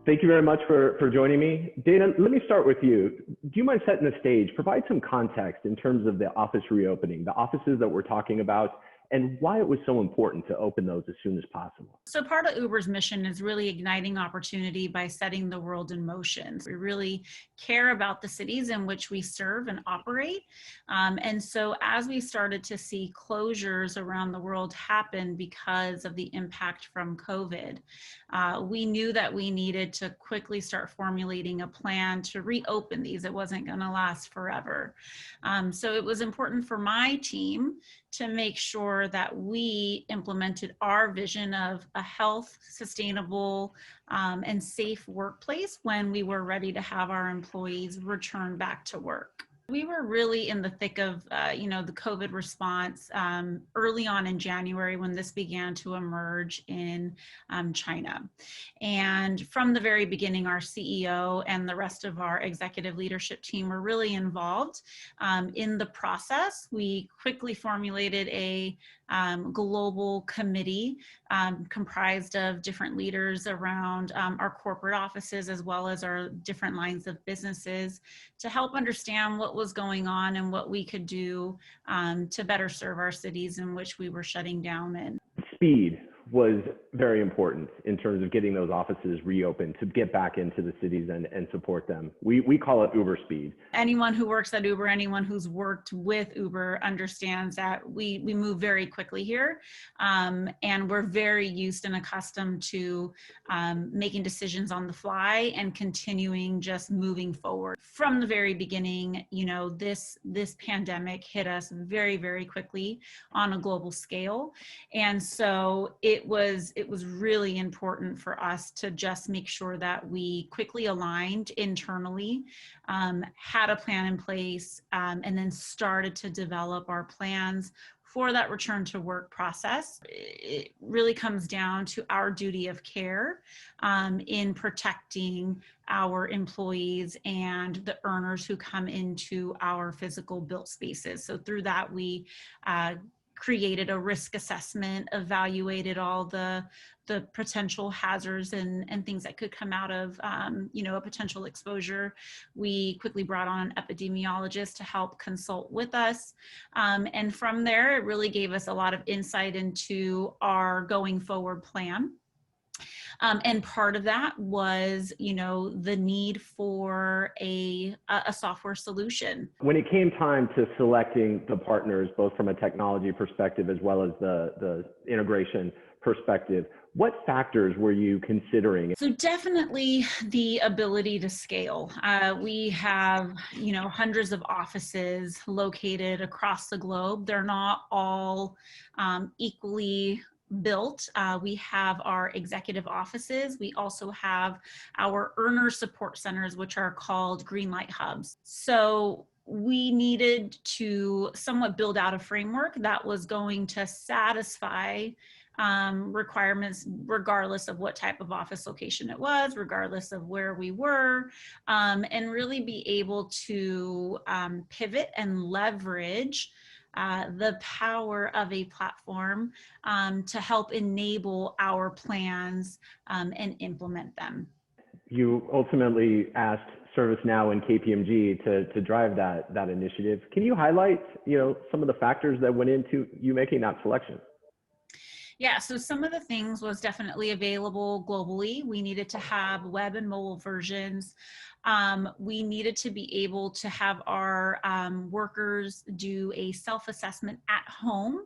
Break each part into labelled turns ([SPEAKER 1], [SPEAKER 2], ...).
[SPEAKER 1] Thank you very much for joining me. Dana, let me start with you. Do you mind setting the stage? Provide some context in terms of the office reopening, the offices that we're talking about, and why it was so important to open those as soon as possible.
[SPEAKER 2] So part of Uber's mission is really igniting opportunity by setting the world in motion. We really care about the cities in which we serve and operate. And so as we started to see closures around the world happen because of the impact from COVID, we knew that we needed to quickly start formulating a plan to reopen these. It wasn't going to last forever. So it was important for my team to make sure that we implemented our vision of a health, sustainable, and safe workplace when we were ready to have our employees return back to work. We were really in the thick of, the COVID response early on in January when this began to emerge in China. And from the very beginning, our CEO and the rest of our executive leadership team were really involved in the process. We quickly formulated a global committee comprised of different leaders around our corporate offices as well as our different lines of businesses to help understand what was going on and what we could do to better serve our cities in which we were shutting down in.
[SPEAKER 1] Speed was very important in terms of getting those offices reopened to get back into the cities and support them. We call it Uber speed.
[SPEAKER 2] Anyone who works at Uber, anyone who's worked with Uber understands that we move very quickly here. And we're very used and accustomed to making decisions on the fly and continuing just moving forward. From the very beginning, this pandemic hit us very, very quickly on a global scale. And so it was really important for us to just make sure that we quickly aligned internally, had a plan in place, and then started to develop our plans for that return to work process. It really comes down to our duty of care in protecting our employees and the earners who come into our physical built spaces. So through that, we created a risk assessment, evaluated all the potential hazards and things that could come out of a potential exposure. We quickly brought on an epidemiologist to help consult with us. And from there, it really gave us a lot of insight into our going forward plan. And part of that was, the need for a software solution.
[SPEAKER 1] When it came time to selecting the partners, both from a technology perspective as well as the integration perspective, what factors were you considering?
[SPEAKER 2] So definitely the ability to scale. We have, hundreds of offices located across the globe. They're not all equally built. We have our executive offices. We also have our earner support centers, which are called Greenlight Hubs. So we needed to somewhat build out a framework that was going to satisfy requirements regardless of what type of office location it was, regardless of where we were, and really be able to pivot and leverage the power of a platform to help enable our plans and implement them.
[SPEAKER 1] You ultimately asked ServiceNow and KPMG to drive that initiative. Can you highlight, some of the factors that went into you making that selection?
[SPEAKER 2] Yeah, so some of the things was definitely available globally. We needed to have web and mobile versions. We needed to be able to have our workers do a self-assessment at home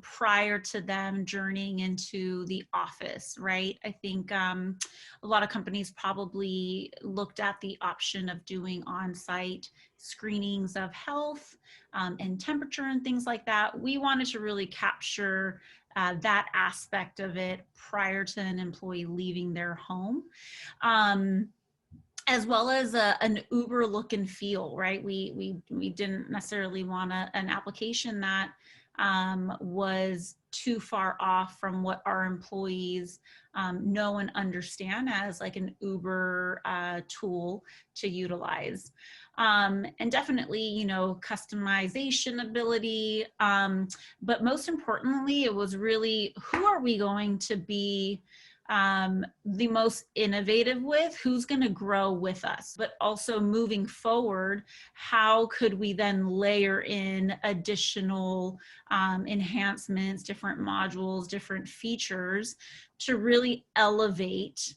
[SPEAKER 2] prior to them journeying into the office, right? I think a lot of companies probably looked at the option of doing on-site screenings of health and temperature and things like that. We wanted to really capture that aspect of it prior to an employee leaving their home. As well as an Uber look and feel, right? We didn't necessarily want an application that was too far off from what our employees know and understand as like an Uber tool to utilize. And definitely, customization ability. But most importantly, it was really, who are we going to be the most innovative with, who's going to grow with us, but also moving forward, how could we then layer in additional enhancements, different modules, different features to really elevate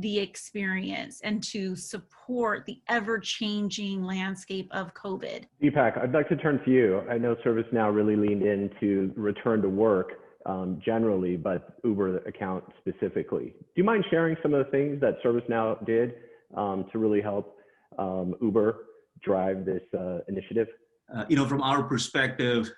[SPEAKER 2] the experience and to support the ever-changing landscape of COVID.
[SPEAKER 1] Deepak, I'd like to turn to you. I know ServiceNow really leaned into return to work generally, but Uber account specifically. Do you mind sharing some of the things that ServiceNow did to really help Uber drive this initiative?
[SPEAKER 3] From our perspective,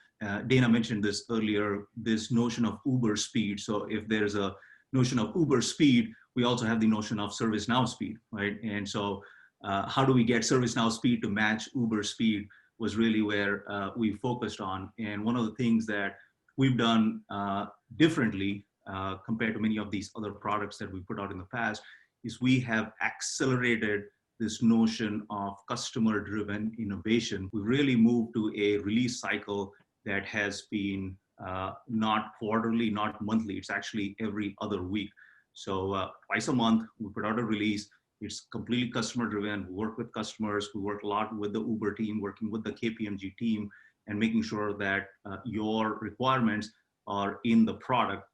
[SPEAKER 3] Dana mentioned this earlier, this notion of Uber speed. So if there's a notion of Uber speed, we also have the notion of ServiceNow speed, right? And so how do we get ServiceNow speed to match Uber speed was really where we focused on. And one of the things that we've done differently compared to many of these other products that we put out in the past is we have accelerated this notion of customer-driven innovation. We really moved to a release cycle that has been not quarterly, not monthly. It's actually every other week. So twice a month, we put out a release. It's completely customer-driven. We work with customers. We work a lot with the Uber team, working with the KPMG team, and making sure that your requirements are in the product.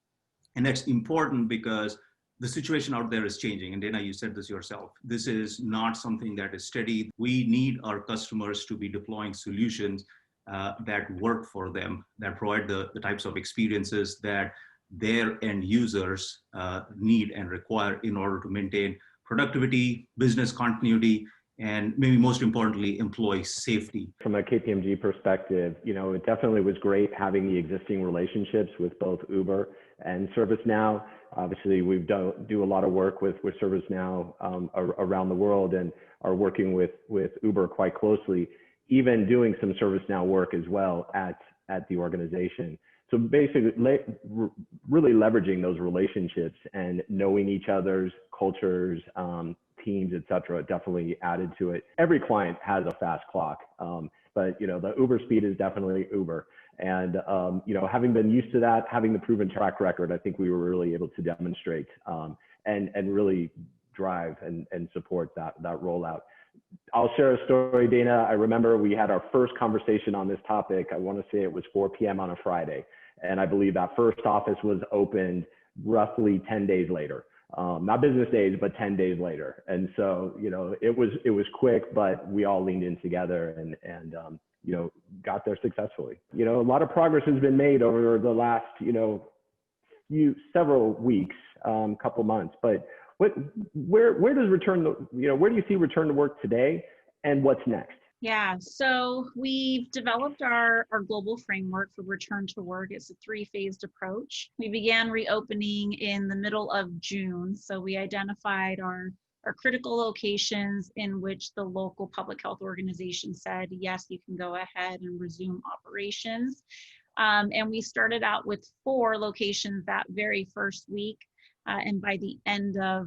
[SPEAKER 3] And that's important because the situation out there is changing. And Dana, you said this yourself. This is not something that is steady. We need our customers to be deploying solutions that work for them, that provide the types of experiences that their end users need and require in order to maintain productivity, business continuity, and maybe most importantly, employee safety.
[SPEAKER 1] From a KPMG perspective, it definitely was great having the existing relationships with both Uber and ServiceNow. Obviously, we do a lot of work with ServiceNow around the world and are working with Uber quite closely, even doing some ServiceNow work as well at the organization. So basically, really leveraging those relationships and knowing each other's cultures, teams, et cetera, definitely added to it. Every client has a fast clock, but the Uber speed is definitely Uber. And having been used to that, having the proven track record, I think we were really able to demonstrate and really drive and support that rollout. I'll share a story, Dana. I remember we had our first conversation on this topic. I want to say it was 4 p.m. on a Friday. And I believe that first office was opened roughly 10 days later. Not business days, but 10 days later. And so, it was quick, but we all leaned in together and got there successfully. A lot of progress has been made over the last, several weeks, couple months, but where does where do you see return to work today and what's next?
[SPEAKER 2] Yeah, so we've developed our global framework for return to work. It's a 3-phased approach. We began reopening in the middle of June. So we identified our critical locations in which the local public health organization said, yes, you can go ahead and resume operations. And we started out with 4 locations that very first week. And by the end of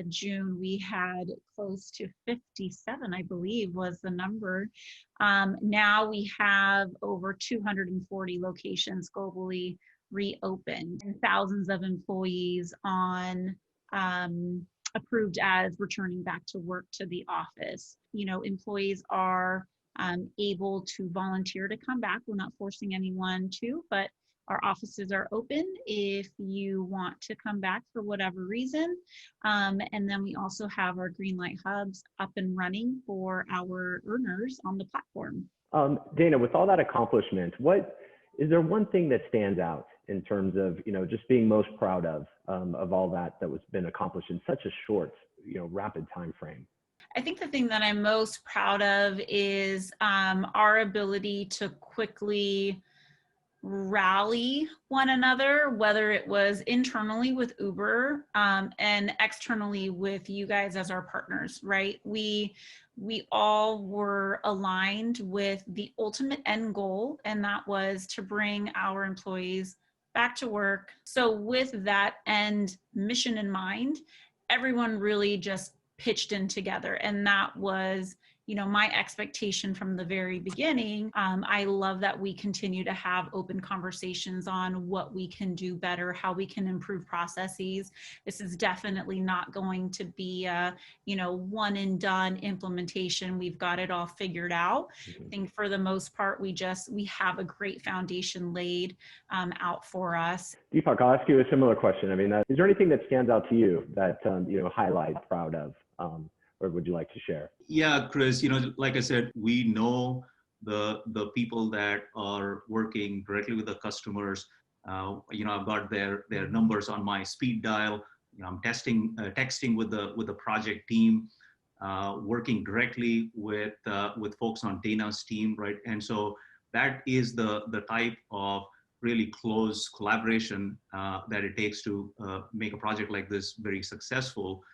[SPEAKER 2] June, we had close to 57, I believe was the number. Now we have over 240 locations globally reopened and thousands of employees on approved as returning back to work to the office. Employees are able to volunteer to come back. We're not forcing anyone to, but our offices are open if you want to come back for whatever reason. And then we also have our green light hubs up and running for our earners on the platform.
[SPEAKER 1] Dana, with all that accomplishment, is there one thing that stands out in terms of, just being most proud of all that was been accomplished in such a short, rapid time frame?
[SPEAKER 2] I think the thing that I'm most proud of is our ability to quickly rally one another, whether it was internally with Uber and externally with you guys as our partners, right? We all were aligned with the ultimate end goal, and that was to bring our employees back to work. So with that end mission in mind, everyone really just pitched in together, and that was my expectation from the very beginning, I love that we continue to have open conversations on what we can do better, how we can improve processes. This is definitely not going to be a, one and done implementation. We've got it all figured out. I think for the most part, we have a great foundation laid out for us.
[SPEAKER 1] Deepak, I'll ask you a similar question. I mean, is there anything that stands out to you that, highlight, proud of, or would you like to share?
[SPEAKER 3] Yeah, Chris, like I said, we know the people that are working directly with the customers. I've got their numbers on my speed dial. I'm texting with the project team, working directly with folks on Dana's team, right? And so that is the type of really close collaboration that it takes to make a project like this very successful.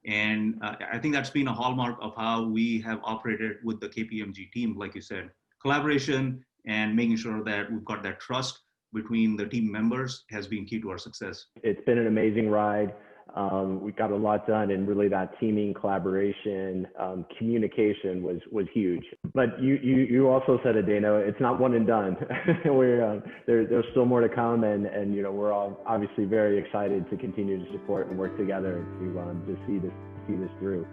[SPEAKER 3] And I think that's been a hallmark of how we have operated with the KPMG team, like you said. Collaboration and making sure that we've got that trust between the team members has been key to our success.
[SPEAKER 1] It's been an amazing ride. We got a lot done, and really that teaming, collaboration, communication was huge. But you also said it, Dana, it's not one and done. There's still more to come, and we're all obviously very excited to continue to support and work together to see this through.